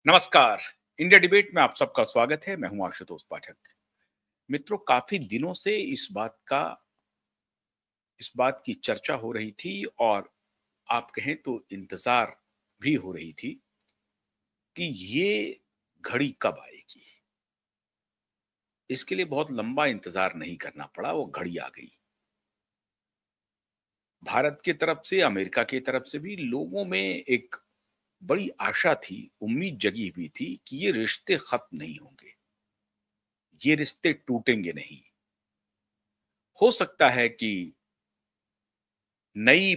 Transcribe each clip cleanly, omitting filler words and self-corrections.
नमस्कार। India debate में आप सबका स्वागत है। मैं हूं आशुतोष पाठक। मित्रों, काफी दिनों से इस बात की चर्चा हो रही थी और आप कहें तो इंतजार भी हो रही थी कि ये घड़ी कब आएगी। इसके लिए बहुत लंबा इंतजार नहीं करना पड़ा, वो घड़ी आ गई। भारत की तरफ से, अमेरिका की तरफ से भी लोगों में एक बड़ी आशा थी, उम्मीद जगी हुई थी कि ये रिश्ते खत्म नहीं होंगे, ये रिश्ते टूटेंगे नहीं। हो सकता है कि नई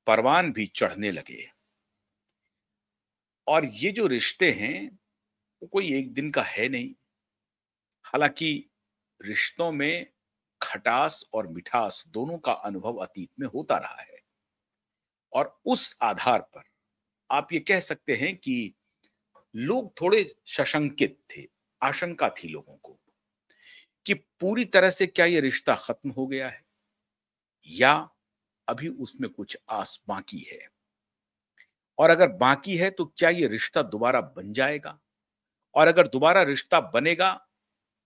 परवान भी चढ़ने लगे और ये जो रिश्ते हैं वो कोई एक दिन का है नहीं। हालांकि रिश्तों में खटास और मिठास दोनों का अनुभव अतीत में होता रहा है और उस आधार पर आप ये कह सकते हैं कि लोग थोड़े सशंकित थे। आशंका थी लोगों को कि पूरी तरह से क्या ये रिश्ता खत्म हो गया है या अभी उसमें कुछ आस बाकी है, और अगर बाकी है तो क्या ये रिश्ता दोबारा बन जाएगा, और अगर दोबारा रिश्ता बनेगा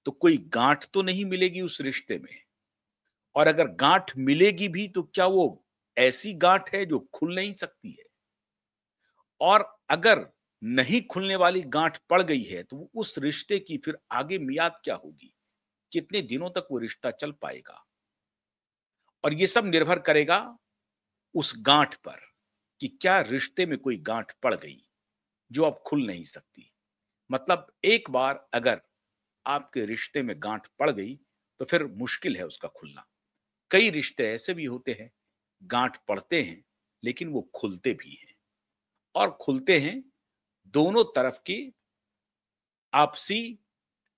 तो कोई गांठ तो नहीं मिलेगी उस रिश्ते में, और अगर गांठ मिलेगी भी तो क्या वो ऐसी गांठ है जो खुल नहीं सकती है, और अगर नहीं खुलने वाली गांठ पड़ गई है तो उस रिश्ते की फिर आगे मियाद क्या होगी, कितने दिनों तक वो रिश्ता चल पाएगा। और ये सब निर्भर करेगा उस गांठ पर कि क्या रिश्ते में कोई गांठ पड़ गई जो अब खुल नहीं सकती। मतलब एक बार अगर आपके रिश्ते में गांठ पड़ गई तो फिर मुश्किल है उसका खुलना। कई रिश्ते ऐसे भी होते हैं, गांठ पड़ते हैं लेकिन वो खुलते भी हैं, और खुलते हैं दोनों तरफ की आपसी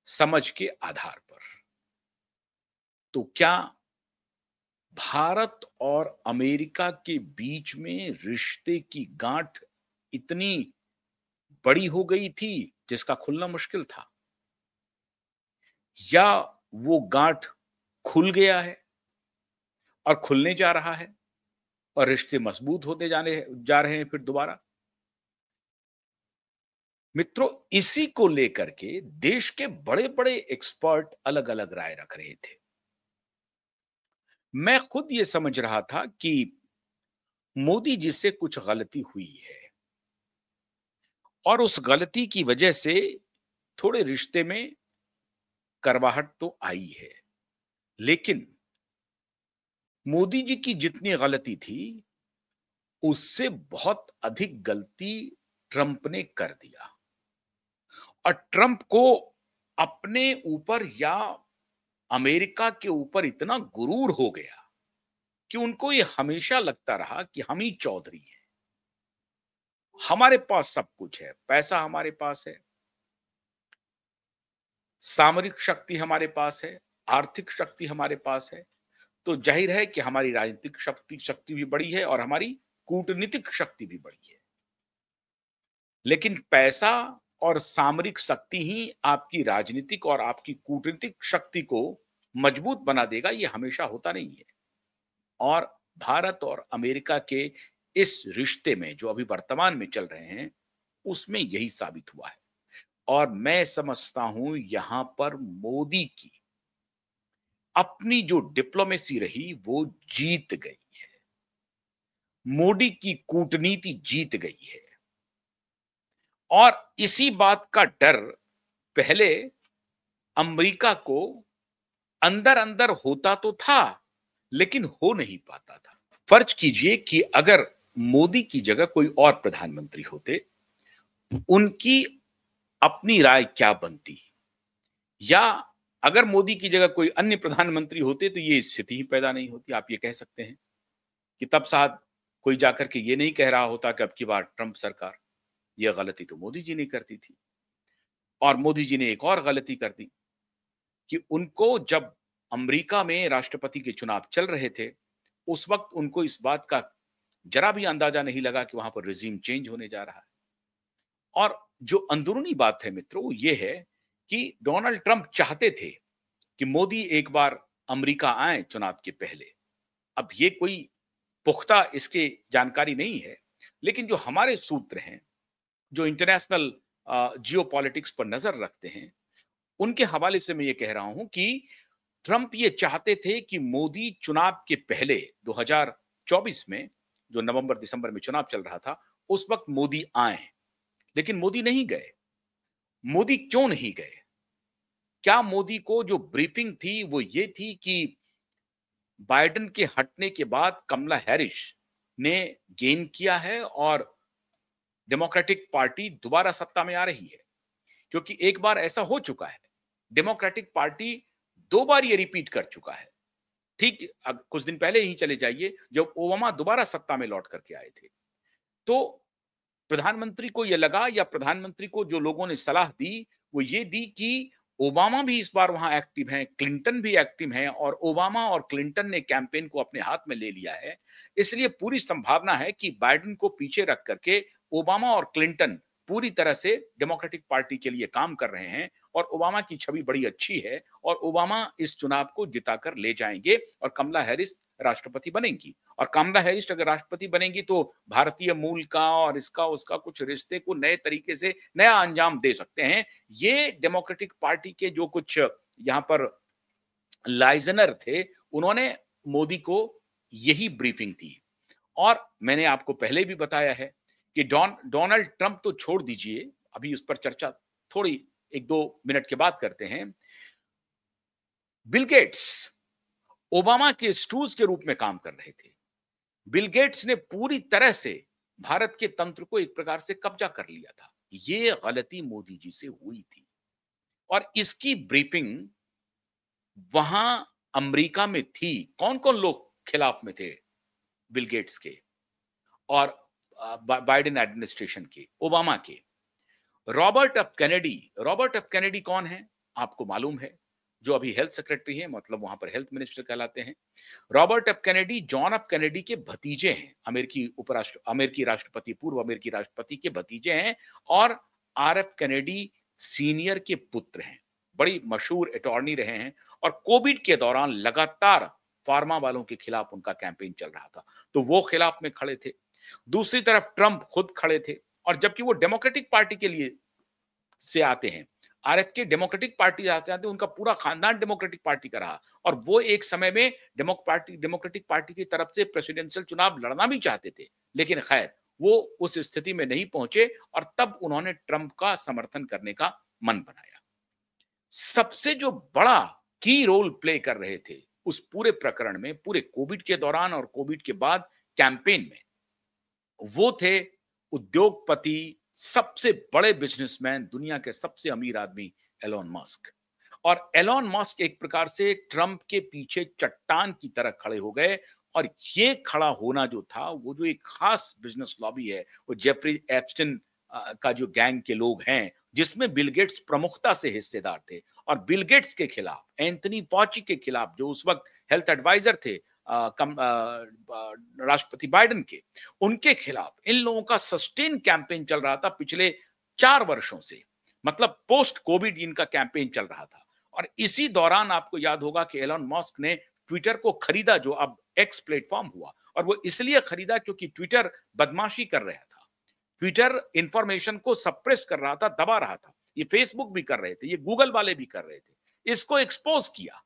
समझ के आधार पर। तो क्या भारत और अमेरिका के बीच में रिश्ते की गांठ इतनी बड़ी हो गई थी जिसका खुलना मुश्किल था, या वो गांठ खुल गया है और खुलने जा रहा है और रिश्ते मजबूत होते जाने जा रहे हैं फिर दोबारा। मित्रों, इसी को लेकर के देश के बड़े बड़े एक्सपर्ट अलग अलग राय रख रहे थे। मैं खुद ये समझ रहा था कि मोदी जी से कुछ गलती हुई है और उस गलती की वजह से थोड़े रिश्ते में करवाहट तो आई है, लेकिन मोदी जी की जितनी गलती थी उससे बहुत अधिक गलती ट्रंप ने कर दिया। और ट्रंप को अपने ऊपर या अमेरिका के ऊपर इतना गुरूर हो गया कि उनको ये हमेशा लगता रहा कि हम ही चौधरी हैं, हमारे पास सब कुछ है, पैसा हमारे पास है, सामरिक शक्ति हमारे पास है, आर्थिक शक्ति हमारे पास है, तो जाहिर है कि हमारी राजनीतिक शक्ति भी बड़ी है और हमारी कूटनीतिक शक्ति भी बड़ी है। लेकिन पैसा और सामरिक शक्ति ही आपकी राजनीतिक और आपकी कूटनीतिक शक्ति को मजबूत बना देगा, ये हमेशा होता नहीं है। और भारत और अमेरिका के इस रिश्ते में जो अभी वर्तमान में चल रहे हैं उसमें यही साबित हुआ है। और मैं समझता हूं यहां पर मोदी की अपनी जो डिप्लोमेसी रही वो जीत गई है, मोदी की कूटनीति जीत गई है। और इसी बात का डर पहले अमेरिका को अंदर अंदर होता तो था लेकिन हो नहीं पाता था। फर्ज कीजिए कि अगर मोदी की जगह कोई और प्रधानमंत्री होते, उनकी अपनी राय क्या बनती, या अगर मोदी की जगह कोई अन्य प्रधानमंत्री होते तो ये स्थिति ही पैदा नहीं होती। आप ये कह सकते हैं कि तब शायद कोई जाकर के ये नहीं कह रहा होता कि अब की बार ट्रंप सरकार, यह गलती तो मोदी जी ने करती थी। और मोदी जी ने एक और गलती कर दी कि उनको जब अमेरिका में राष्ट्रपति के चुनाव चल रहे थे उस वक्त उनको इस बात का जरा भी अंदाजा नहीं लगा कि वहां पर रिजीम चेंज होने जा रहा है। और जो अंदरूनी बात है मित्रों वो ये है कि डोनाल्ड ट्रंप चाहते थे कि मोदी एक बार अमेरिका आए चुनाव के पहले। अब ये कोई पुख्ता इसके जानकारी नहीं है, लेकिन जो हमारे सूत्र हैं, जो इंटरनेशनल जियोपॉलिटिक्स पर नजर रखते हैं, उनके हवाले से मैं ये कह रहा हूं कि ट्रंप ये चाहते थे कि मोदी चुनाव के पहले 2024 में, जो नवंबर दिसंबर में चुनाव चल रहा था, उस वक्त मोदी आए, लेकिन मोदी नहीं गए। मोदी क्यों नहीं गए? क्या मोदी को जो ब्रीफिंग थी वो ये थी कि बाइडेन के हटने के बाद कमला हैरिस ने गेन किया है और डेमोक्रेटिक पार्टी दोबारा सत्ता में आ रही है? क्योंकि एक बार ऐसा हो चुका है, डेमोक्रेटिक पार्टी 2 बार ये रिपीट कर चुका है। ठीक कुछ दिन पहले ही चले जाइए, जब ओबामा दोबारा सत्ता में लौट करके आए थे। तो प्रधानमंत्री को यह लगा, या प्रधानमंत्री को जो लोगों ने सलाह दी, वो ये दी कि ओबामा भी इस बार वहां एक्टिव हैं, क्लिंटन भी एक्टिव हैं, और ओबामा और क्लिंटन ने कैंपेन को अपने हाथ में ले लिया है। इसलिए पूरी संभावना है कि बाइडेन को पीछे रख करके ओबामा और क्लिंटन पूरी तरह से डेमोक्रेटिक पार्टी के लिए काम कर रहे हैं, और ओबामा की छवि बड़ी अच्छी है, और ओबामा इस चुनाव को जिताकर ले जाएंगे और कमला हैरिस राष्ट्रपति बनेंगी। और कमला हैरिस अगर राष्ट्रपति बनेंगी तो भारतीय मूल का और इसका उसका कुछ रिश्ते को नए तरीके से नया अंजाम दे सकते हैं। ये डेमोक्रेटिक पार्टी के जो कुछ यहाँ पर लाइजनर थे, उन्होंने मोदी को यही ब्रीफिंग दी। और मैंने आपको पहले भी बताया है कि डोनाल्ड ट्रंप तो छोड़ दीजिए, अभी उस पर चर्चा थोड़ी 1-2 मिनट के बाद करते हैं। बिल गेट्स ओबामा के स्टूज के रूप में काम कर रहे थे। बिल गेट्स ने पूरी तरह से भारत के तंत्र को एक प्रकार से कब्जा कर लिया था। ये गलती मोदी जी से हुई थी, और इसकी ब्रीफिंग वहां अमेरिका में थी। कौन कौन लोग खिलाफ में थे बिल गेट्स के और बाइडेन एडमिनिस्ट्रेशन के, ओबामा के? रॉबर्ट एफ कैनेडी कौन है आपको मालूम है? जो अभी हेल्थ सेक्रेटरी हैं, मतलब वहां पर हेल्थ मिनिस्टर कहलाते हैं। Robert F Kennedy John F Kennedy के भतीजे हैं, अमेरिकी राष्ट्रपति, पूर्व अमेरिकी राष्ट्रपति के भतीजे हैं, और आर एफ कैनेडी सीनियर के पुत्र हैं। बड़ी मशहूर अटॉर्नी रहे हैं, और कोविड के दौरान लगातार फार्मा वालों के खिलाफ उनका कैंपेन चल रहा था, तो वो खिलाफ में खड़े थे। दूसरी तरफ ट्रंप खुद खड़े थे, और जबकि वो डेमोक्रेटिक पार्टी के लिए से आते हैं, आरएफ के डेमोक्रेटिक पार्टी आते आते उनका पूरा खानदान डेमोक्रेटिक पार्टी का रहा, और वो एक समय में डेमोक्रेटिक पार्टी की तरफ से प्रेसिडेंशियल चुनाव लड़ना भी चाहते थे, लेकिन खैर वो उस स्थिति में नहीं पहुंचे, और तब उन्होंने ट्रंप का समर्थन करने का मन बनाया। सबसे जो बड़ा की रोल प्ले कर रहे थे उस पूरे प्रकरण में, पूरे कोविड के दौरान और कोविड के बाद कैंपेन में, वो थे उद्योगपति, सबसे बड़े बिजनेसमैन, दुनिया के सबसे अमीर आदमी एलोन मस्क। और एलोन मस्क एक प्रकार से ट्रंप के पीछे चट्टान की तरह खड़े हो गए, और ये खड़ा होना जो था, वो जो एक खास बिजनेस लॉबी है, वो जेफरी एप्स्टिन का जो गैंग के लोग हैं, जिसमें बिल गेट्स प्रमुखता से हिस्सेदार थे, और बिल गेट्स के खिलाफ, एंथनी फॉची के खिलाफ, जो उस वक्त हेल्थ एडवाइजर थे राष्ट्रपति बाइडेन के, उनके खिलाफ इन लोगों का सस्टेन कैंपेन चल रहा था पिछले 4 वर्षों से। मतलब पोस्ट कोविड इनका कैंपेन चल रहा था। और इसी दौरान आपको याद होगा कि एलन मस्क ने ट्विटर को खरीदा, जो अब एक्स प्लेटफॉर्म हुआ, और वो इसलिए खरीदा क्योंकि ट्विटर बदमाशी कर रहा था, ट्विटर इंफॉर्मेशन को सप्रेस कर रहा था, दबा रहा था। ये फेसबुक भी कर रहे थे, ये गूगल वाले भी कर रहे थे। इसको एक्सपोज किया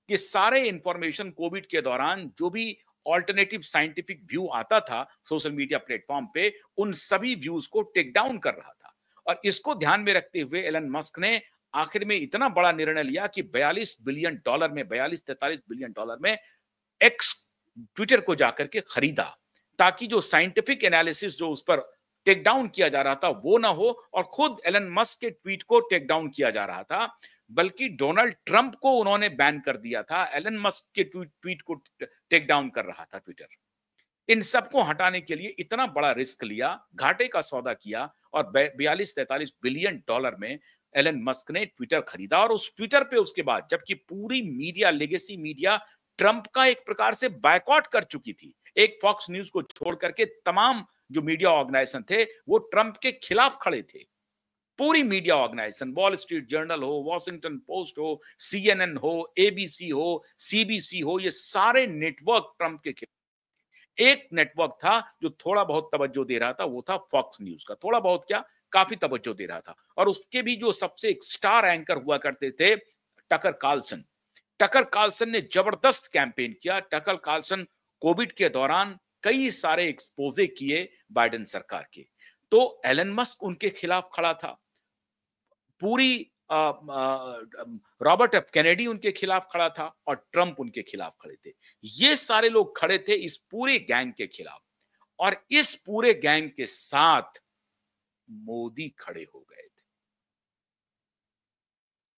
कि सारे इंफॉर्मेशन कोविड के दौरान जो भी ऑल्टरनेटिव साइंटिफिक व्यू आता था सोशल मीडिया प्लेटफॉर्म पे, उन सभी व्यूज को टेक डाउन कर रहा था। और इसको ध्यान में रखते हुए एलन मस्क ने आखिर में इतना बड़ा निर्णय लिया कि 42 बिलियन डॉलर में, 42-43 बिलियन डॉलर में एक्स ट्विटर को जाकर के खरीदा, ताकि जो साइंटिफिक एनालिसिस जो उस पर टेक डाउन किया जा रहा था वो ना हो, और खुद एलन मस्क के ट्वीट को टेक डाउन किया जा रहा था। बल्कि डोनाल्ड ट्रंप को उन्होंने बैन कर दिया था, एलन मस्क के ट्वीट को टेक डाउन कर रहा था ट्विटर। इन सबको हटाने के लिए इतना बड़ा रिस्क लिया, घाटे का सौदा किया, और 42-43 बिलियन डॉलर में एलन मस्क ने ट्विटर खरीदा। और उस ट्विटर पे उसके बाद, जबकि पूरी मीडिया, लेगेसी मीडिया ट्रंप का एक प्रकार से बायकॉट कर चुकी थी, एक फॉक्स न्यूज को छोड़ करके तमाम जो मीडिया ऑर्गेनाइजेशन थे वो ट्रंप के खिलाफ खड़े थे। पूरी media organisation, Wall Street Journal हो, वॉशिंगटन पोस्ट हो, सीएनएन हो, एबीसी हो, सीबीसी हो, ये सारे नेटवर्क ट्रंप के खिलाफ। एक नेटवर्क था जो थोड़ा बहुत तवज्जो दे रहा था, वो था फॉक्स न्यूज का। थोड़ा बहुत क्या, काफी तवज्जो दे रहा था। और उसके भी जो सबसे एक स्टार एंकर हुआ करते थे, टकर कार्लसन। टकर कार्लसन ने जबरदस्त कैंपेन किया। टकर कार्लसन कोविड के दौरान कई सारे एक्सपोजे किए बाइडेन सरकार के। तो एलन मस्क उनके खिलाफ खड़ा था। पूरी रॉबर्ट एफ कैनेडी उनके खिलाफ खड़ा था और ट्रंप उनके खिलाफ खड़े थे। ये सारे लोग खड़े थे इस पूरे गैंग के खिलाफ, और इस पूरे गैंग के साथ मोदी खड़े हो गए थे।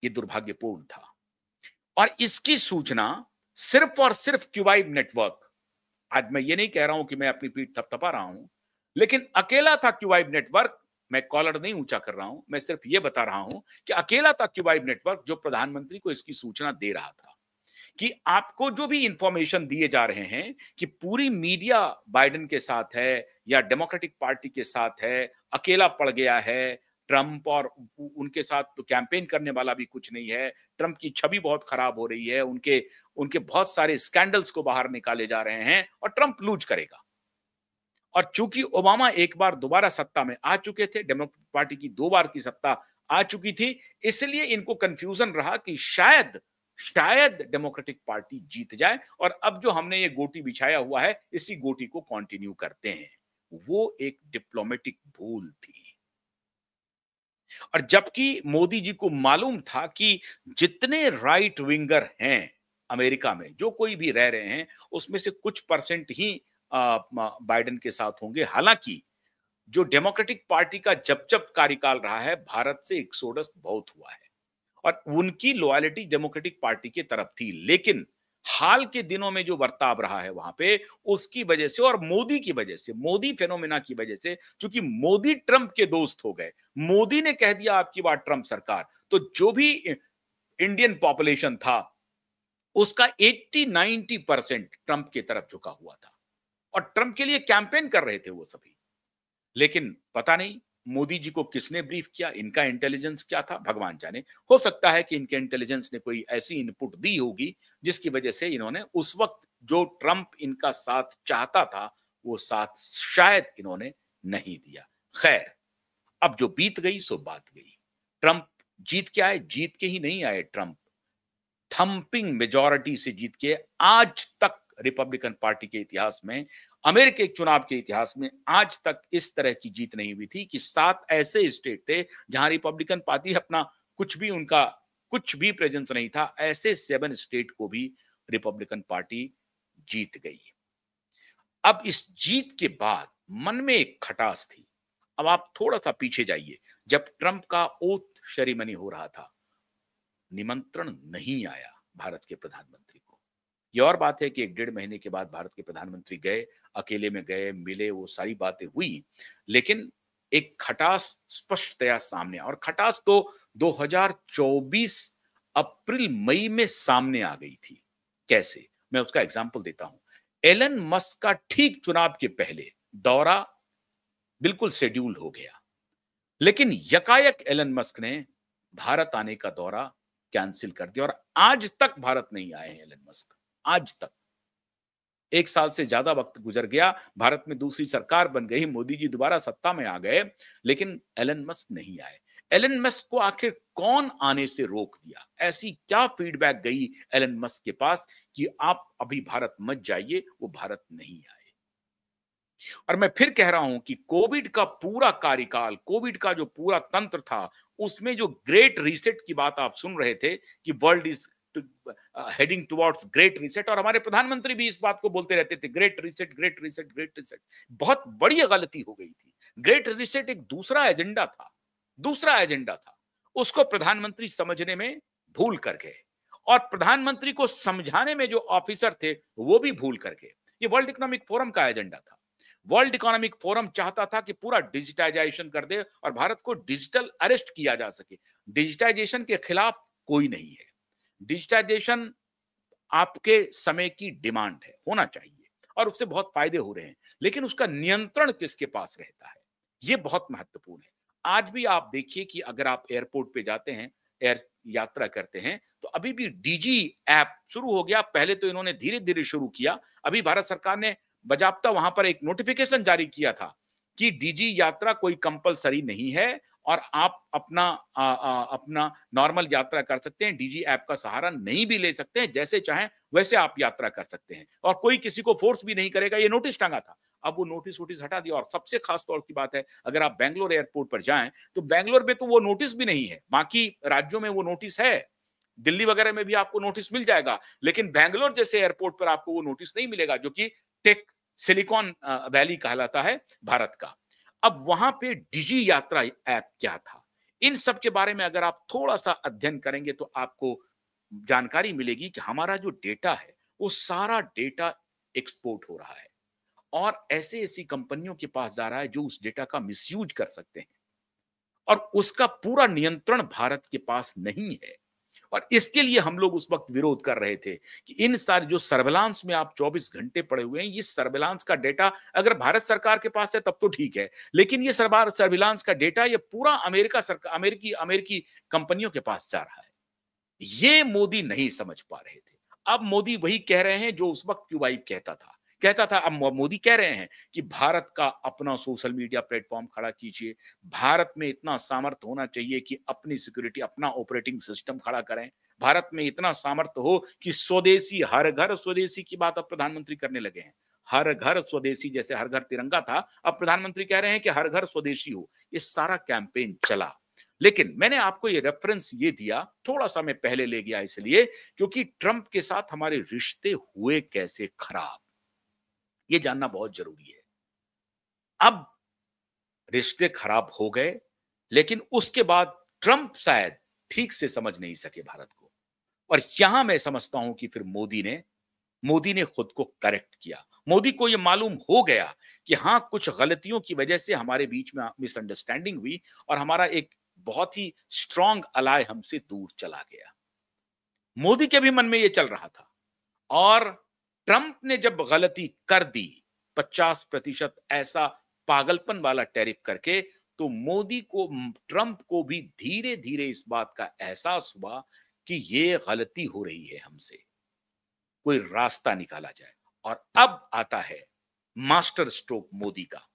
ये दुर्भाग्यपूर्ण था। और इसकी सूचना सिर्फ और सिर्फ क्यूबाइब नेटवर्क, आज मैं ये नहीं कह रहा हूं कि मैं अपनी पीठ थपथपा रहा हूं, लेकिन अकेला था क्यूबाइब नेटवर्क। मैं कॉलर नहीं ऊंचा कर रहा हूं, मैं सिर्फ ये बता रहा हूं कि अकेला था क्यूबाइब नेटवर्क जो प्रधानमंत्री को इसकी सूचना दे रहा था कि आपको जो भी इंफॉर्मेशन दिए जा रहे हैं कि पूरी मीडिया बाइडेन के साथ है या डेमोक्रेटिक पार्टी के साथ है, अकेला पड़ गया है ट्रंप, और उनके साथ तो कैंपेन करने वाला भी कुछ नहीं है, ट्रंप की छवि बहुत खराब हो रही है, उनके उनके बहुत सारे स्कैंडल्स को बाहर निकाले जा रहे हैं और ट्रंप लूज करेगा। और चूंकि ओबामा एक बार दोबारा सत्ता में आ चुके थे, डेमोक्रेटिक पार्टी की 2 बार की सत्ता आ चुकी थी, इसलिए इनको कंफ्यूजन रहा कि शायद शायद डेमोक्रेटिक पार्टी जीत जाए और अब जो हमने ये गोटी बिछाया हुआ है इसी गोटी को कंटिन्यू करते हैं। वो एक डिप्लोमेटिक भूल थी। और जबकि मोदी जी को मालूम था कि जितने राइट विंगर हैं अमेरिका में, जो कोई भी रह रहे हैं, उसमें से कुछ परसेंट ही बाइडेन के साथ होंगे। हालांकि जो डेमोक्रेटिक पार्टी का जब जब कार्यकाल रहा है, भारत से एक्सोडस बहुत हुआ है और उनकी लॉयल्टी डेमोक्रेटिक पार्टी की तरफ थी। लेकिन हाल के दिनों में जो बर्ताव रहा है वहां पे, उसकी वजह से और मोदी की वजह से, मोदी फेनोमेना की वजह से, क्योंकि मोदी ट्रंप के दोस्त हो गए, मोदी ने कह दिया आपकी बात ट्रंप सरकार, तो जो भी इंडियन पॉपुलेशन था उसका 80-90% ट्रंप की तरफ झुका हुआ था और ट्रंप के लिए कैंपेन कर रहे थे वो सभी। लेकिन पता नहीं मोदी जी को किसने ब्रीफ किया, इनका इंटेलिजेंस क्या था, भगवान जाने। हो सकता है कि इनके इंटेलिजेंस ने कोई ऐसी इनपुट दी होगी जिसकी वजह से इन्होंने उस वक्त जो ट्रंप इनका साथ चाहता था वो साथ शायद इन्होंने नहीं दिया। खैर, अब जो बीत गई सो बात गई। ट्रंप जीत के आए, जीत के ही नहीं आए ट्रंप, थंपिंग मेजॉरिटी से जीत के। आज तक रिपब्लिकन पार्टी के इतिहास में, अमेरिकी चुनाव के इतिहास में आज तक इस तरह की जीत नहीं हुई थी कि 7 ऐसे स्टेट थे जहां रिपब्लिकन पार्टी अपना उनका कुछ भी प्रेजेंस नहीं था, ऐसे 7 स्टेट को भी रिपब्लिकन पार्टी जीत गई। अब इस जीत के बाद मन में एक खटास थी। अब आप थोड़ा सा पीछे जाइए, जब ट्रंप का ओथ सेरेमनी हो रहा था, निमंत्रण नहीं आया भारत के प्रधानमंत्री को। यह और बात है कि 1-1.5 महीने के बाद भारत के प्रधानमंत्री गए, अकेले में गए, मिले, वो सारी बातें हुई, लेकिन एक खटास स्पष्टतया सामने, और खटास तो 2024 अप्रैल मई में सामने आ गई थी। कैसे? मैं उसका एग्जांपल देता हूं। एलन मस्क का ठीक चुनाव के पहले दौरा बिल्कुल शेड्यूल हो गया, लेकिन यकायक एलन मस्क ने भारत आने का दौरा कैंसिल कर दिया और आज तक भारत नहीं आए हैं एलन मस्क। आज तक 1 साल से ज्यादा वक्त गुजर गया, भारत में दूसरी सरकार बन गई, मोदी जी दोबारा सत्ता में आ गए, लेकिन एलन मस्क नहीं आए। एलन मस्क को आखिर कौन आने से रोक दिया? ऐसी क्या फीडबैक गई एलन मस्क के पास कि आप अभी भारत मत जाइए? वो भारत नहीं आए। और मैं फिर कह रहा हूं कि कोविड का पूरा कार्यकाल, कोविड का जो पूरा तंत्र था, उसमें जो ग्रेट रीसेट की बात आप सुन रहे थे कि world is heading towards great reset, और हमारे प्रधानमंत्री भी इस बात को बोलते रहते थे, great reset, great reset, great reset. बहुत बड़ी गलती हो गई थी। ग्रेट रीसेट एक दूसरा एजेंडा था, उसको प्रधानमंत्री समझने में भूल कर गए, और प्रधानमंत्री को समझाने में जो ऑफिसर थे वो भी भूल कर गए। ये वर्ल्ड इकोनॉमिक फोरम का एजेंडा था। वर्ल्ड इकोनॉमिक फोरम चाहता था कि पूरा डिजिटाइजेशन कर दे और भारत को डिजिटल अरेस्ट किया जा सके। डिजिटाइजेशन के खिलाफ कोई नहीं है, डिजिटाइजेशन आपके समय की डिमांड है, होना चाहिए, और उससे बहुत फायदे हो रहे हैं, लेकिन उसका नियंत्रण किसके पास रहता है, यह बहुत महत्वपूर्ण है। आज भी आप देखिए कि अगर आप एयरपोर्ट पे जाते हैं, एयर यात्रा करते हैं, तो अभी भी डीजी ऐप शुरू हो गया। पहले तो इन्होंने धीरे धीरे शुरू किया, अभी भारत सरकार ने बजाब्ता वहां पर एक नोटिफिकेशन जारी किया था कि डीजी यात्रा कोई कंपलसरी नहीं है और आप अपना नॉर्मल यात्रा कर सकते हैं। डीजी ऐप का सहारा नहीं भी ले सकते हैं, जैसे चाहें वैसे आप यात्रा कर सकते हैं और कोई किसी को फोर्स भी नहीं करेगा। ये नोटिस टांगा था, अब वो नोटिस वोटिस हटा दिया। और सबसे खास तौर की बात है, अगर आप बैंगलोर एयरपोर्ट पर जाएं तो बैंगलोर में तो वो नोटिस भी नहीं है, बाकी राज्यों में वो नोटिस है, दिल्ली वगैरह में भी आपको नोटिस मिल जाएगा, लेकिन बैंगलोर जैसे एयरपोर्ट पर आपको वो नोटिस नहीं मिलेगा, जो कि टेक सिलिकॉन वैली कहलाता है भारत का। अब वहां पे डिजी यात्रा ऐप क्या था, इन सब के बारे में अगर आप थोड़ा सा अध्ययन करेंगे तो आपको जानकारी मिलेगी कि हमारा जो डेटा है वो सारा डेटा एक्सपोर्ट हो रहा है और ऐसे ऐसी कंपनियों के पास जा रहा है जो उस डेटा का मिसयूज कर सकते हैं और उसका पूरा नियंत्रण भारत के पास नहीं है। और इसके लिए हम लोग उस वक्त विरोध कर रहे थे कि इन सारे जो सर्विलांस में आप 24 घंटे पड़े हुए हैं, ये सर्विलांस का डेटा अगर भारत सरकार के पास है तब तो ठीक है, लेकिन ये सर्विलांस का डेटा ये पूरा अमेरिका सरकार अमेरिकी अमेरिकी कंपनियों के पास जा रहा है। ये मोदी नहीं समझ पा रहे थे। अब मोदी वही कह रहे हैं जो उस वक्त क्यूबाई कहता था। अब मोदी कह रहे हैं कि भारत का अपना सोशल मीडिया प्लेटफॉर्म खड़ा कीजिए, भारत में इतना सामर्थ्य होना चाहिए कि अपनी सिक्योरिटी अपना ऑपरेटिंग सिस्टम खड़ा करें, भारत में इतना सामर्थ्य हो कि स्वदेशी, हर घर स्वदेशी की बात अब प्रधानमंत्री करने लगे हैं। हर घर स्वदेशी, जैसे हर घर तिरंगा था, अब प्रधानमंत्री कह रहे हैं कि हर घर स्वदेशी हो। ये सारा कैंपेन चला, लेकिन मैंने आपको ये रेफरेंस ये दिया, थोड़ा सा मैं पहले ले गया इसलिए क्योंकि ट्रंप के साथ हमारे रिश्ते हुए कैसे खराब, ये जानना बहुत जरूरी है। अब रिश्ते खराब हो गए, लेकिन उसके बाद ट्रंप शायद ठीक से समझ नहीं सके भारत को, और यहां मैं समझता हूं कि फिर मोदी ने खुद को करेक्ट किया। मोदी को यह मालूम हो गया कि हां, कुछ गलतियों की वजह से हमारे बीच में मिसअंडरस्टैंडिंग हुई और हमारा एक बहुत ही स्ट्रांग अलाय हमसे दूर चला गया। मोदी के भी मन में यह चल रहा था और ट्रंप ने जब गलती कर दी 50% ऐसा पागलपन वाला टैरिफ करके, तो मोदी को, ट्रंप को भी धीरे धीरे इस बात का एहसास हुआ कि ये गलती हो रही है हमसे, कोई रास्ता निकाला जाए। और अब आता है मास्टर स्ट्रोक मोदी का।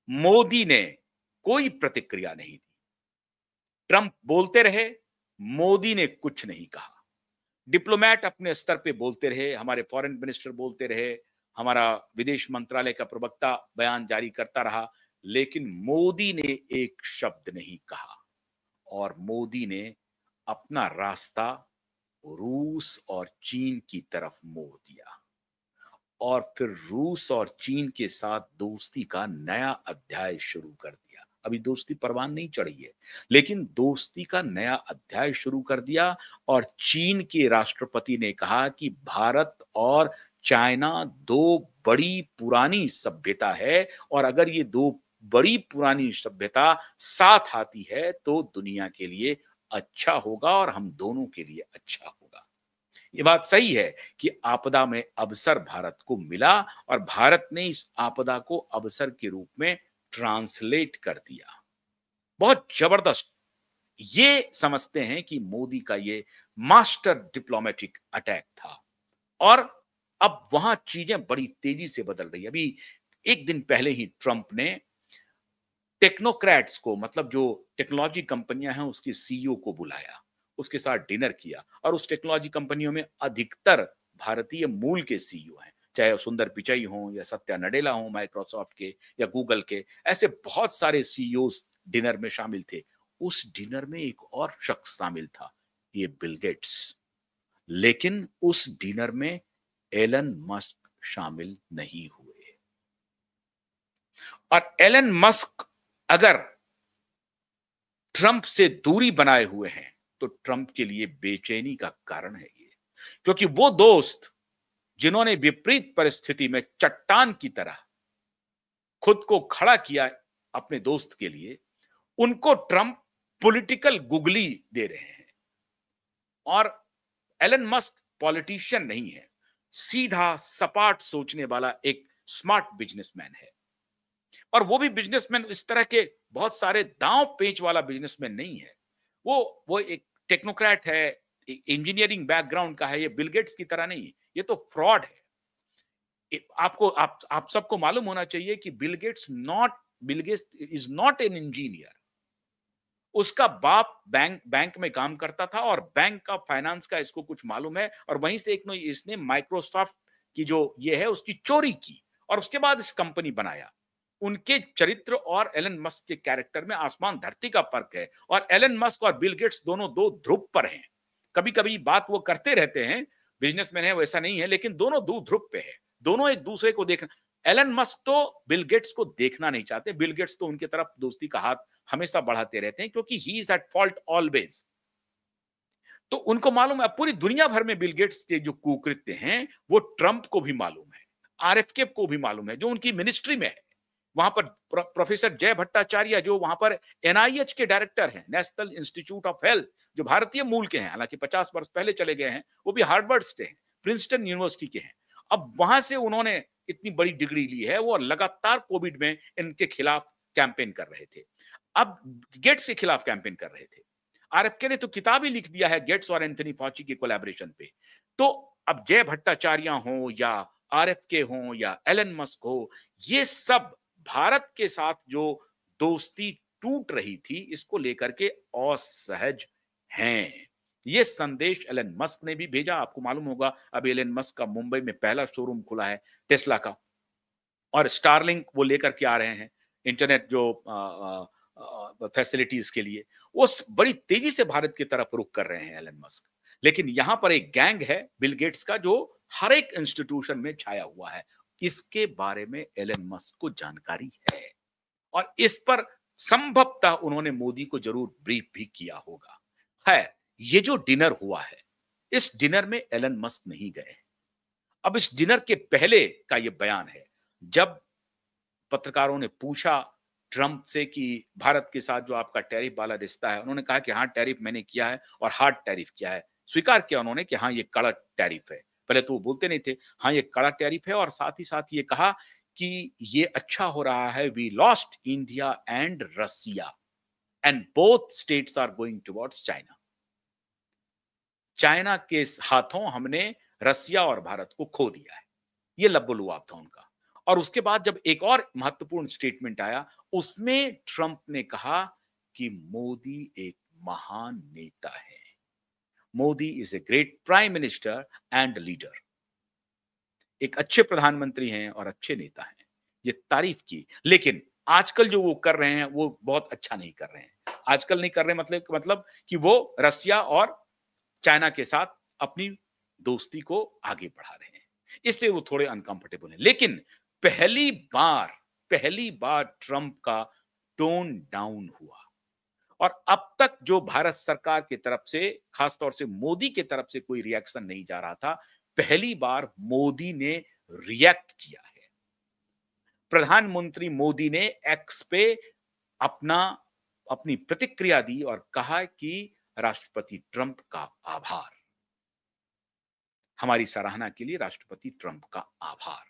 मोदी ने कोई प्रतिक्रिया नहीं दी, ट्रंप बोलते रहे, मोदी ने कुछ नहीं कहा। डिप्लोमैट अपने स्तर पे बोलते रहे, हमारे फॉरेन मिनिस्टर बोलते रहे, हमारा विदेश मंत्रालय का प्रवक्ता बयान जारी करता रहा, लेकिन मोदी ने एक शब्द नहीं कहा और मोदी ने अपना रास्ता रूस और चीन की तरफ मोड़ दिया और फिर रूस और चीन के साथ दोस्ती का नया अध्याय शुरू कर दिया। अभी दोस्ती परवान नहीं चढ़ी है, लेकिन दोस्ती का नया अध्याय शुरू कर दिया और चीन के राष्ट्रपति ने कहा कि भारत और चाइना दो बड़ी पुरानी सभ्यता है और अगर ये दो बड़ी पुरानी सभ्यता साथ आती है तो दुनिया के लिए अच्छा होगा और हम दोनों के लिए अच्छा होगा। ये बात सही है कि आपदा में अवसर भारत को मिला और भारत ने इस आपदा को अवसर के रूप में ट्रांसलेट कर दिया। बहुत जबरदस्त। ये समझते हैं कि मोदी का ये मास्टर डिप्लोमेटिक अटैक था और अब वहां चीजें बड़ी तेजी से बदल रही है। अभी एक दिन पहले ही ट्रंप ने टेक्नोक्रेट्स को, मतलब जो टेक्नोलॉजी कंपनियां हैं उसके सीईओ को बुलाया, उसके साथ डिनर किया और उस टेक्नोलॉजी कंपनियों में अधिकतर भारतीय मूल के सीईओ हैं, चाहे सुंदर पिचई हों या सत्या नडेला हों माइक्रोसॉफ्ट के या गूगल के, ऐसे बहुत सारे सीईओ डिनर में शामिल थे। उस डिनर में एक और शख्स शामिल था, ये बिल गेट्स, लेकिन उस डिनर में एलन मस्क शामिल नहीं हुए। और एलन मस्क अगर ट्रंप से दूरी बनाए हुए हैं तो ट्रंप के लिए बेचैनी का कारण है ये, क्योंकि वो दोस्त जिन्होंने विपरीत परिस्थिति में चट्टान की तरह खुद को खड़ा किया अपने दोस्त के लिए, उनको ट्रंप पॉलिटिकल गुगली दे रहे हैं। और एलन मस्क पॉलिटिशियन नहीं है, सीधा सपाट सोचने वाला एक स्मार्ट बिजनेसमैन है और वो भी बिजनेसमैन इस तरह के बहुत सारे दांव पेच वाला बिजनेसमैन नहीं है। वो एक टेक्नोक्रेट है, इंजीनियरिंग बैकग्राउंड का है, ये बिल गेट्स की तरह नहीं, ये तो फ्रॉड है। आपको आप सबको मालूम होना चाहिए कि Bill Gates not Bill Gates is not an engineer. उसका बाप बैंक में काम करता था और बैंक का फाइनेंस का इसको कुछ मालूम है, और वहीं से इसने माइक्रोसॉफ्ट की जो ये है उसकी चोरी की और उसके बाद इस कंपनी बनाया। उनके चरित्र और एलन मस्क के कैरेक्टर में आसमान धरती का फर्क है, और एलन मस्क और बिल गेट्स दोनों दो ध्रुव पर हैं। कभी कभी बात वो करते रहते हैं, बिजनेसमैन है वैसा नहीं है, लेकिन दोनों दो ध्रुव पे है, दोनों एक दूसरे को देख। एलन मस्क तो बिल गेट्स को देखना नहीं चाहते, बिल गेट्स तो उनकी तरफ दोस्ती का हाथ हमेशा बढ़ाते रहते हैं, क्योंकि he is at fault always. तो उनको मालूम है, पूरी दुनिया भर में बिल गेट्स के जो कुकृत्य हैं वो ट्रंप को भी मालूम है, आरएफके को भी मालूम है, जो उनकी मिनिस्ट्री में है। वहां पर प्रोफेसर जय भट्टाचार्य जो वहां पर एनआईएच के डायरेक्टर हैं, नेशनल इंस्टीट्यूट ऑफ हेल्थ, जो भारतीय मूल के हैं, हालांकि 50 वर्ष पहले चले गए हैं, वो भी हार्वर्ड से हैं, प्रिंसटन यूनिवर्सिटी के हैं। अब वहां से उन्होंने इतनी बड़ी डिग्री ली है, वो लगातार कोविड में इनके खिलाफ कैंपेन कर रहे थे, अब गेट्स के खिलाफ कैंपेन कर रहे थे। आरएफके ने तो किताब ही लिख दिया है गेट्स और एंथनी फॉची के कोलैबोरेशन पे। तो अब जय भट्टाचार्य हो या आरएफके हो या एलन मस्क हो, ये सब भारत के साथ जो दोस्ती टूट रही थी इसको लेकर के असहज हैं। ये संदेश एलन मस्क ने भी भेजा। आपको मालूम होगा अब एलन मस्क का मुंबई में पहला शोरूम खुला है टेस्ला का, और स्टारलिंक वो लेकर के आ रहे हैं, इंटरनेट जो फैसिलिटीज के लिए वो बड़ी तेजी से भारत की तरफ रुख कर रहे हैं एलन मस्क। लेकिन यहां पर एक गैंग है बिल गेट्स का जो हर एक इंस्टीट्यूशन में छाया हुआ है, इसके बारे में एलन मस्क को जानकारी है, और इस पर संभवतः उन्होंने मोदी को जरूर ब्रीफ भी किया होगा। है, ये जो डिनर हुआ है, इस डिनर में एलन मस्क नहीं गए। अब इस डिनर के पहले का ये बयान है, जब पत्रकारों ने पूछा ट्रंप से कि भारत के साथ जो आपका टैरिफ वाला रिश्ता है, उन्होंने कहा कि हाँ टैरिफ मैंने किया है और हार्ड टैरिफ किया है। स्वीकार किया उन्होंने कि हाँ ये कड़ा टैरिफ है। पहले तो वो बोलते नहीं थे, हाँ ये कड़ा टैरिफ है, और साथ ही साथ ये कहा कि ये अच्छा हो रहा है, we lost India and Russia and both states are going towards China. China के हाथों हमने रसिया और भारत को खो दिया है, ये लब्बुलुआब था उनका। और उसके बाद जब एक और महत्वपूर्ण स्टेटमेंट आया, उसमें ट्रंप ने कहा कि मोदी एक महान नेता है, Modi is a great prime minister and leader. एक अच्छे प्रधानमंत्री हैं और अच्छे नेता हैं, ये तारीफ की। लेकिन आजकल जो वो कर रहे हैं वो बहुत अच्छा नहीं कर रहे हैं। आजकल नहीं कर रहे मतलब कि वो रसिया और चाइना के साथ अपनी दोस्ती को आगे बढ़ा रहे हैं, इससे वो थोड़े अनकंफर्टेबल हैं। लेकिन पहली बार ट्रंप का टोन डाउन हुआ, और अब तक जो भारत सरकार की तरफ से, खासतौर से मोदी की तरफ से कोई रिएक्शन नहीं जा रहा था, पहली बार मोदी ने रिएक्ट किया है। प्रधानमंत्री मोदी ने एक्स पे अपनी प्रतिक्रिया दी और कहा कि राष्ट्रपति ट्रंप का आभार, हमारी सराहना के लिए राष्ट्रपति ट्रंप का आभार।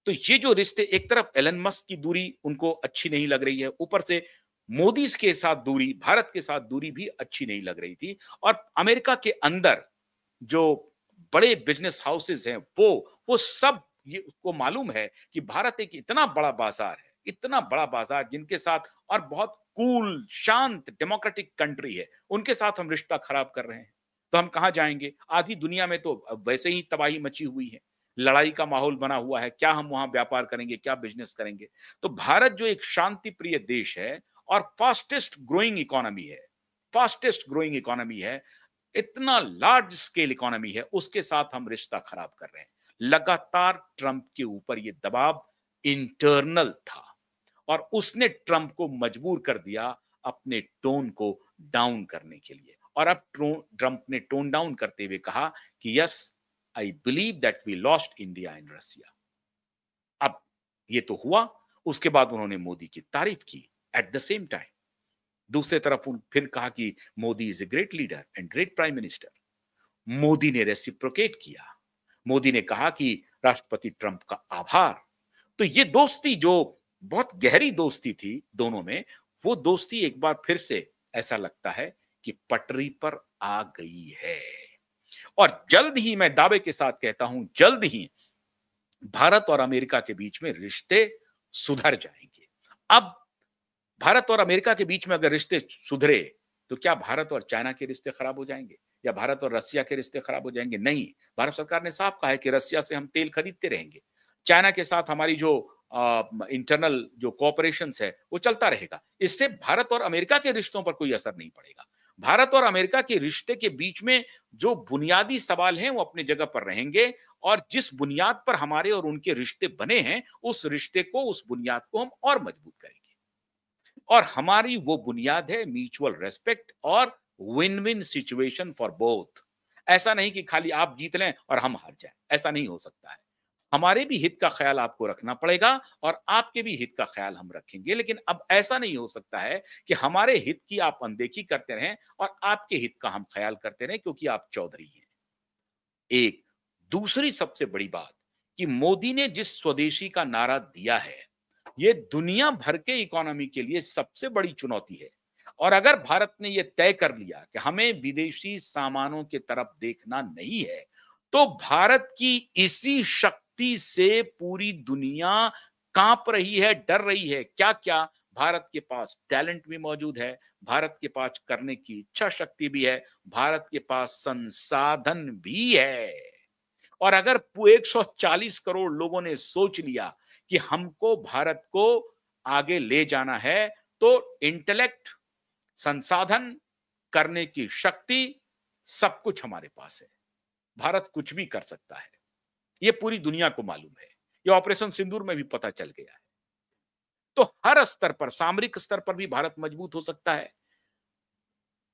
तो ये जो रिश्ते, एक तरफ एलन मस्क की दूरी उनको अच्छी नहीं लग रही है, ऊपर से मोदी के साथ दूरी, भारत के साथ दूरी भी अच्छी नहीं लग रही थी। और अमेरिका के अंदर जो बड़े बिजनेस हाउसेस हैं वो सब ये उसको मालूम है कि भारत एक इतना बड़ा बाजार है, इतना बड़ा बाजार, जिनके साथ, और बहुत कूल शांत डेमोक्रेटिक कंट्री है, उनके साथ हम रिश्ता खराब कर रहे हैं तो हम कहां जाएंगे। आधी दुनिया में तो वैसे ही तबाही मची हुई है, लड़ाई का माहौल बना हुआ है, क्या हम वहां व्यापार करेंगे, क्या बिजनेस करेंगे। तो भारत जो एक शांति प्रिय देश है और फास्टेस्ट ग्रोइंग इकोनॉमी है, इतना लार्ज स्केल इकोनॉमी है, उसके साथ हम रिश्ता खराब कर रहे हैं। लगातार ट्रंप के ऊपर ये दबाव इंटरनल था, और उसने ट्रंप को मजबूर कर दिया अपने टोन को डाउन करने के लिए। और अब ट्रंप ने टोन डाउन करते हुए कहा कि yes, I believe that we lost India and Russia. अब ये तो हुआ, उसके बाद उन्होंने मोदी की तारीफ की। एट द सेम टाइम दूसरे तरफ फिर कहा कि Modi is a great leader and great prime minister. Modi ने रेसिप्रोकेट किया, मोदी ने कहा कि राष्ट्रपति ट्रंप का आभार। तो ये दोस्ती जो बहुत गहरी दोस्ती थी दोनों में, वो दोस्ती एक बार फिर से ऐसा लगता है कि पटरी पर आ गई है। और जल्द ही, मैं दावे के साथ कहता हूं, जल्द ही भारत और अमेरिका के बीच में रिश्ते सुधर जाएंगे। अब भारत और अमेरिका के बीच में अगर रिश्ते सुधरे तो क्या भारत और चाइना के रिश्ते खराब हो जाएंगे या भारत और रसिया के रिश्ते खराब हो जाएंगे? नहीं। भारत सरकार ने साफ कहा है कि रसिया से हम तेल खरीदते रहेंगे, चाइना के साथ हमारी जो इंटरनल जो कोऑपरेशन है वो चलता रहेगा। इससे भारत और अमेरिका के रिश्तों पर कोई असर नहीं पड़ेगा। भारत और अमेरिका के रिश्ते के बीच में जो बुनियादी सवाल हैं वो अपनी जगह पर रहेंगे और जिस बुनियाद पर हमारे और उनके रिश्ते बने हैं उस रिश्ते को, उस बुनियाद को हम और मजबूत करेंगे। और हमारी वो बुनियाद है म्यूचुअल रेस्पेक्ट और win win situation for both. ऐसा नहीं कि खाली आप जीत लें और हम हार जाएं, ऐसा नहीं हो सकता है। हमारे भी हित का ख्याल आपको रखना पड़ेगा और आपके भी हित का ख्याल हम रखेंगे, लेकिन अब ऐसा नहीं हो सकता है कि हमारे हित की आप अनदेखी करते रहें और आपके हित का हम ख्याल करते रहें क्योंकि आप चौधरी हैं। एक दूसरी सबसे बड़ी बात कि मोदी ने जिस स्वदेशी का नारा दिया है ये दुनिया भर के इकोनॉमी के लिए सबसे बड़ी चुनौती है। और अगर भारत ने यह तय कर लिया कि हमें विदेशी सामानों की तरफ देखना नहीं है तो भारत की इसी शक्ति से पूरी दुनिया कांप रही है, डर रही है। क्या क्या भारत के पास टैलेंट भी मौजूद है, भारत के पास करने की इच्छा शक्ति भी है, भारत के पास संसाधन भी है। और अगर 140 करोड़ लोगों ने सोच लिया कि हमको भारत को आगे ले जाना है तो इंटेलेक्ट, संसाधन, करने की शक्ति, सब कुछ हमारे पास है। भारत कुछ भी कर सकता है, यह पूरी दुनिया को मालूम है। यह ऑपरेशन सिंदूर में भी पता चल गया है। तो हर स्तर पर, सामरिक स्तर पर भी भारत मजबूत हो सकता है।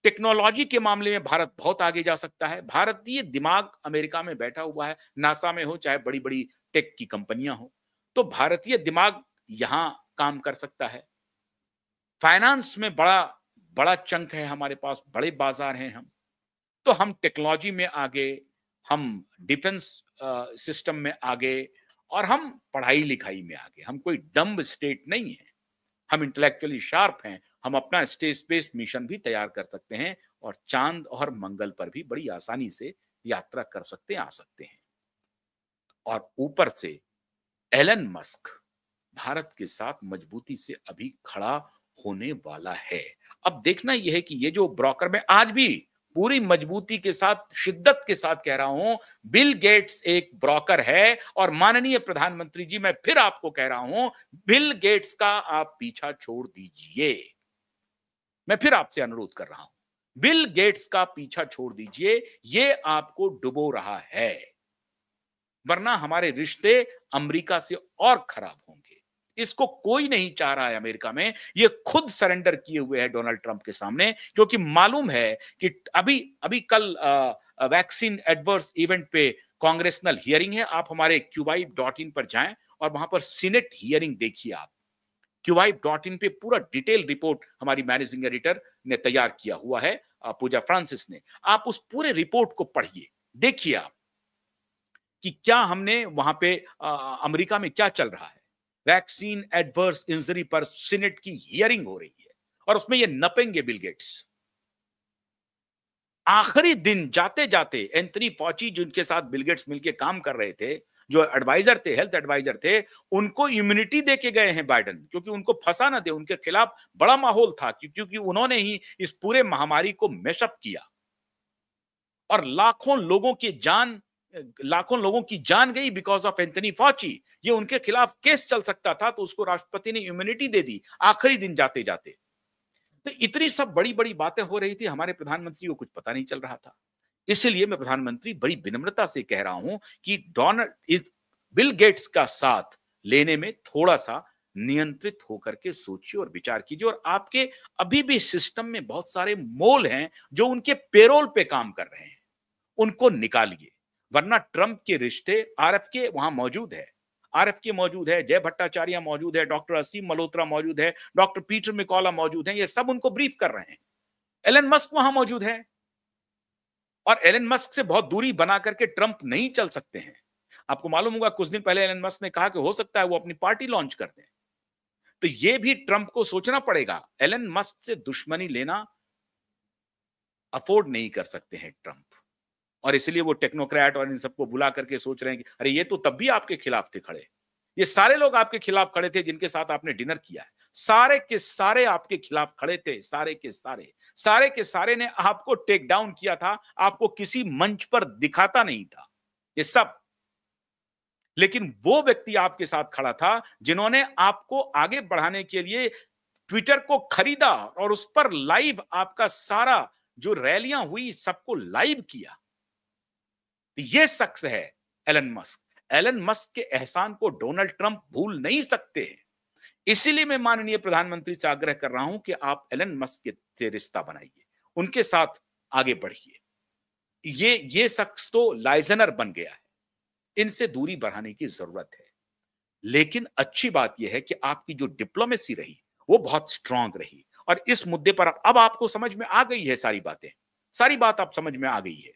टेक्नोलॉजी के मामले में भारत बहुत आगे जा सकता है। भारतीय दिमाग अमेरिका में बैठा हुआ है, नासा में हो चाहे बड़ी बड़ी टेक की कंपनियां हो, तो भारतीय दिमाग यहां काम कर सकता है। फाइनेंस में बड़ा बड़ा चंक है हमारे पास, बड़े बाजार हैं हम। तो हम टेक्नोलॉजी में आगे, हम डिफेंस सिस्टम में आगे और हम पढ़ाई लिखाई में आगे। हम कोई डम्ब स्टेट नहीं है, हम इंटेलेक्चुअली शार्प हैं। हम अपना स्पेस मिशन भी तैयार कर सकते हैं और चांद और मंगल पर भी बड़ी आसानी से यात्रा कर सकते हैं, आ सकते हैं। और ऊपर से एलन मस्क भारत के साथ मजबूती से अभी खड़ा होने वाला है। अब देखना यह है कि ये जो ब्रोकर, में आज भी पूरी मजबूती के साथ, शिद्दत के साथ कह रहा हूं, बिल गेट्स एक ब्रोकर है। और माननीय प्रधानमंत्री जी, मैं फिर आपको कह रहा हूं, बिल गेट्स का आप पीछा छोड़ दीजिए। मैं फिर आपसे अनुरोध कर रहा हूं, बिल गेट्स का पीछा छोड़ दीजिए। ये आपको डुबो रहा है, वरना हमारे रिश्ते अमेरिका से और खराब होंगे। इसको कोई नहीं चाह रहा है अमेरिका में। ये खुद सरेंडर किए हुए हैं डोनाल्ड ट्रंप के सामने, क्योंकि मालूम है कि अभी अभी कल वैक्सीन एडवर्स इवेंट पे कांग्रेसनल हियरिंग है। आप हमारे qvibe.in पर जाएं और वहां पर सीनेट हियरिंग देखिए। आप qvibe.in पे पूरा डिटेल रिपोर्ट हमारी मैनेजिंग एडिटर ने तैयार किया हुआ है, पूजा फ्रांसिस ने। आप उस पूरे रिपोर्ट को पढ़िए, देखिए आप कि क्या हमने वहां पे अमेरिका में क्या चल रहा है। वैक्सीन एडवर्स इंजरी पर सीनेट की हियरिंग हो रही है और उसमें ये नपेंगे बिल गेट्स। आखिरी दिन जाते जाते एंथनी फॉची, जिनके साथ बिल गेट्स मिलकर काम कर रहे थे, जो एडवाइजर थे, हेल्थ एडवाइजर थे, उनको इम्यूनिटी देके गए हैं बाइडेन, क्योंकि उनको फंसा ना दे। उनके खिलाफ बड़ा माहौल था क्योंकि उन्होंने ही इस पूरे महामारी को मैशअप किया और लाखों लोगों की जान गई बिकॉज ऑफ एंथनी फॉची। ये उनके खिलाफ केस चल सकता था, तो उसको राष्ट्रपति ने इम्यूनिटी दे दी आखिरी दिन जाते जाते। तो इतनी सब बड़ी बड़ी बातें हो रही थी, हमारे प्रधानमंत्री को कुछ पता नहीं चल रहा था। इसलिए मैं प्रधानमंत्री बड़ी विनम्रता से कह रहा हूं कि बिल गेट्स का साथ लेने में थोड़ा सा नियंत्रित होकर के सोचिए और विचार कीजिए। और आपके अभी भी सिस्टम में बहुत सारे मोल हैं जो उनके पेरोल पे काम कर रहे हैं, उनको निकालिए, वरना ट्रंप के रिश्ते आरएफके वहां मौजूद है। आरएफके मौजूद है, जय भट्टाचार्य मौजूद है, डॉक्टर असीम मल्होत्रा मौजूद है, डॉक्टर पीटर मिकॉला मौजूद है। ये सब उनको ब्रीफ कर रहे हैं। एलन मस्क वहां मौजूद है और एलन मस्क से बहुत दूरी बना करके ट्रंप नहीं चल सकते हैं। आपको मालूम होगा, कुछ दिन पहले एलन मस्क ने कहा कि हो सकता है वो अपनी पार्टी लॉन्च कर दें। तो ये भी ट्रंप को सोचना पड़ेगा। एलन मस्क से दुश्मनी लेना अफोर्ड नहीं कर सकते हैं ट्रंप, और इसलिए वो टेक्नोक्रेट और इन सबको बुला करके सोच रहे हैं कि अरे ये तो तब भी आपके खिलाफ थे खड़े, ये सारे लोग आपके खिलाफ खड़े थे जिनके साथ आपने डिनर किया है, सारे के सारे आपके खिलाफ खड़े थे, सारे के सारे ने आपको टेक डाउन किया था, आपको किसी मंच पर दिखाता नहीं था, ये सब। लेकिन वो व्यक्ति आपके साथ खड़ा था जिन्होंने आपको आगे बढ़ाने के लिए ट्विटर को खरीदा और उस पर लाइव आपका सारा जो रैलियां हुई सबको लाइव किया। ये शख्स है एलन मस्क। एलन मस्क के एहसान को डोनाल्ड ट्रंप भूल नहीं सकते। इसीलिए मैं माननीय प्रधानमंत्री से आग्रह कर रहा हूं कि आप एलन मस्क से रिश्ता बनाइए, उनके साथ आगे बढ़िए। ये शख्स तो लाइजनर बन गया है, इनसे दूरी बढ़ाने की जरूरत है। लेकिन अच्छी बात यह है कि आपकी जो डिप्लोमेसी रही वो बहुत स्ट्रांग रही और इस मुद्दे पर अब आपको समझ में आ गई है सारी बातें, सारी बात आप समझ में आ गई है।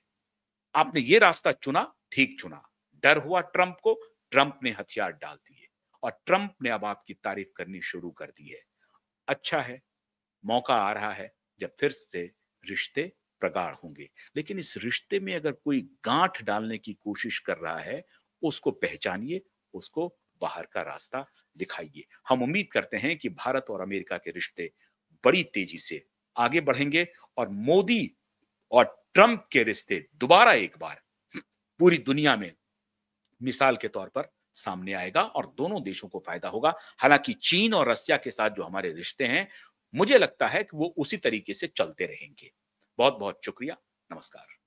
आपने ये रास्ता चुना, ठीक चुना। डर हुआ ट्रंप को, ट्रंप ने हथियार डाल दिए और ट्रंप ने अब आपकी तारीफ करनी शुरू कर दी है। अच्छा है, मौका आ रहा है जब फिर से रिश्ते प्रगाढ़ होंगे। लेकिन इस रिश्ते में अगर कोई गांठ डालने की कोशिश कर रहा है, उसको पहचानिए, उसको बाहर का रास्ता दिखाइए। हम उम्मीद करते हैं कि भारत और अमेरिका के रिश्ते बड़ी तेजी से आगे बढ़ेंगे और मोदी और ट्रंप के रिश्ते दोबारा एक बार पूरी दुनिया में मिसाल के तौर पर सामने आएगा और दोनों देशों को फायदा होगा। हालांकि चीन और रसिया के साथ जो हमारे रिश्ते हैं, मुझे लगता है कि वो उसी तरीके से चलते रहेंगे। बहुत बहुत शुक्रिया। नमस्कार।